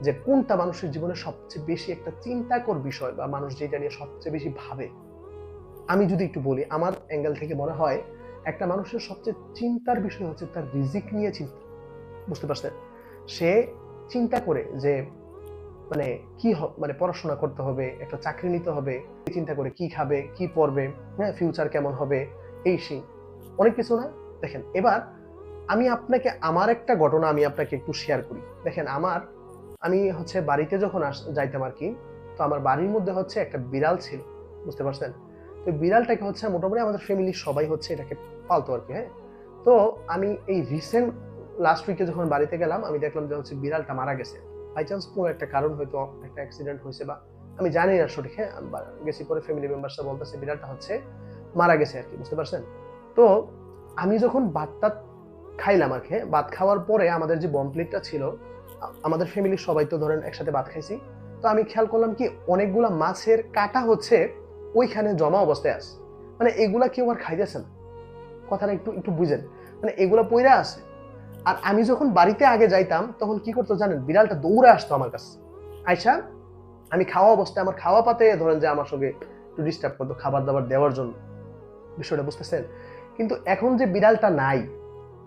যে কোনটা মানুষের জীবনে সবচেয়ে বেশি একটা চিন্তাকর বিষয় বা মানুষ যেটা নিয়ে সবচেয়ে বেশি ভাবে। আমি যদি একটু বলি, আমার অ্যাঙ্গেল থেকে মনে হয় একটা মানুষের সবচেয়ে চিন্তার বিষয় হচ্ছে তার রিজিক নিয়ে চিন্তা। বুঝতে পারছেন? সে চিন্তা করে যে মানে কি মানে পড়াশোনা করতে হবে, একটা চাকরি নিতে হবে, চিন্তা করে কি খাবে, কি পড়বে, হ্যাঁ, ফিউচার কেমন হবে, এই সেই অনেক কিছু না। দেখেন, এবার আমি আপনাকে আমার একটা ঘটনা আমি আপনাকে একটু শেয়ার করি। দেখেন, আমি হচ্ছে বাড়িতে যখন যাইতাম আর কি, তো আমার বাড়ির মধ্যে হচ্ছে একটা বিড়াল ছিল। বুঝতে পারছেন? তো বিড়ালটাকে হচ্ছে মোটামুটি আমাদের ফ্যামিলির সবাই হচ্ছে এটাকে পালতো আর কি। হ্যাঁ, তো আমি এই রিসেন্ট লাস্ট উইকে যখন বাড়িতে গেলাম, আমি দেখলাম যে হচ্ছে বিড়ালটা মারা গেছে। বাই চান্স কোনো একটা কারণ, হয়তো একটা অ্যাক্সিডেন্ট হয়েছে বা আমি জানি না সঠিক। হ্যাঁ, গেছি পরে ফ্যামিলি মেম্বার্সরা বলতেছে বিড়ালটা হচ্ছে মারা গেছে আর কি। বুঝতে পারছেন? তো আমি যখন ভাতটা খাইলাম আর কি, ভাত খাওয়ার পরে আমাদের যে বমপ্লেটটা ছিল, আমাদের ফ্যামিলির সবাই তো ধরেন একসাথে ভাত খাইছি। তো আমি খেয়াল করলাম কি অনেকগুলা মাছের কাটা হচ্ছে ওইখানে জমা অবস্থায় আছে। মানে এগুলা কেউ আর খাইতেছে না। কথাটা একটু একটু বুঝেন, মানে এগুলা পইরা আছে। আর আমি যখন বাড়িতে আগে যাইতাম তখন কি করতো জানেন, বিড়ালটা দৌড়ে আসতো আমার কাছে। আয়সা আমি খাওয়া অবস্থায় আমার খাওয়া পাতে ধরেন যে আমার সঙ্গে একটু ডিস্টার্ব করতো খাবার দাবার দেওয়ার জন্য। বিষয়টা বুঝতেছেন? কিন্তু এখন যে বিড়ালটা নাই,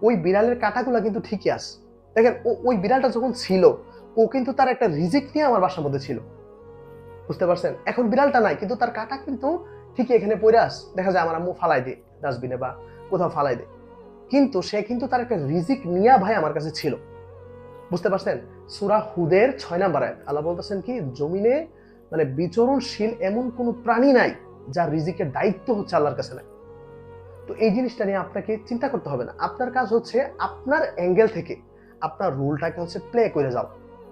ওই বিড়ালের কাঁটাগুলা কিন্তু ঠিকই আছে। দেখেন, ওই বিড়ালটা যখন ছিল, ও কিন্তু তার একটা রিজিক নিয়ে আমার বাসার মধ্যে ছিল। বুঝতে পারছেন? এখন বিড়ালটা নাই, কিন্তু তার কাঁটা কিন্তু ঠিকই এখানে পড়ে আছে। দেখা যায় আমার আম্মু ফালাই দেয় ডাস্টবিনে বা কোথাও ফালাই দেয়, কিন্তু সে কিন্তু তার একটা রিজিক নিয়া ভাই আমার কাছে ছিল। বুঝতে পারছেন? সূরা হুদের 6 নাম্বার আয়াত আল্লাহ বলতেছেন কি, জমিনে মানে বিচরণশীল এমন কোন প্রাণী নাই যার রিজিকের দায়িত্ব হচ্ছে আল্লাহর কাছে নাই। তো এই জিনিসটা নিয়ে আপনাকে চিন্তা করতে হবে না। আপনার কাজ হচ্ছে আপনার অ্যাঙ্গেল থেকে আপনার রোলটাকে হচ্ছে প্লে করে যাও।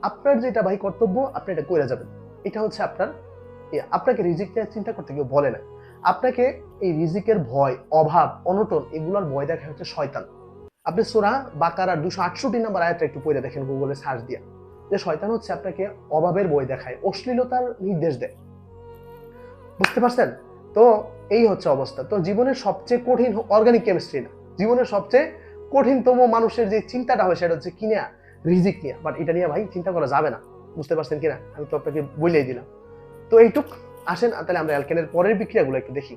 আপনার যেটা ভাই কর্তব্য আপনি এটা করে যাবেন। এটা হচ্ছে আপনার আপনাকে রিজিক নিয়ে চিন্তা করতে কেউ বলে না। আপনাকে এই রিজিকের ভয়, অভাব, অনটন এগুলোর ভয় দেখা হচ্ছে শয়তান। আপনি সূরা বাকারার 268 নম্বর আয়াতটা একটু পড়ে দেখেন গুগলে সার্চ দিয়ে, যে শয়তান হচ্ছে আপনাকে অভাবের ভয় দেখায়, অশ্লীলতার নির্দেশ দেয়। বুঝতে পারছেন? তো এই হচ্ছে অবস্থা। তো জীবনের সবচেয়ে কঠিন অর্গানিক কেমিস্ট্রি না, জীবনের সবচেয়ে কঠিনতম মানুষের যে চিন্তাটা হয় সেটা হচ্ছে কি নিয়ে, রিজিক নিয়ে। বাট এটা নিয়ে ভাই চিন্তা করা যাবে না। বুঝতে পারছেন কিনা? আমি তো আপনাকে বলেই দিলাম। তো এইটুক। আসেন তাহলে আমরা অ্যালকেনের পরের বিক্রিয়াগুলো একটু দেখি।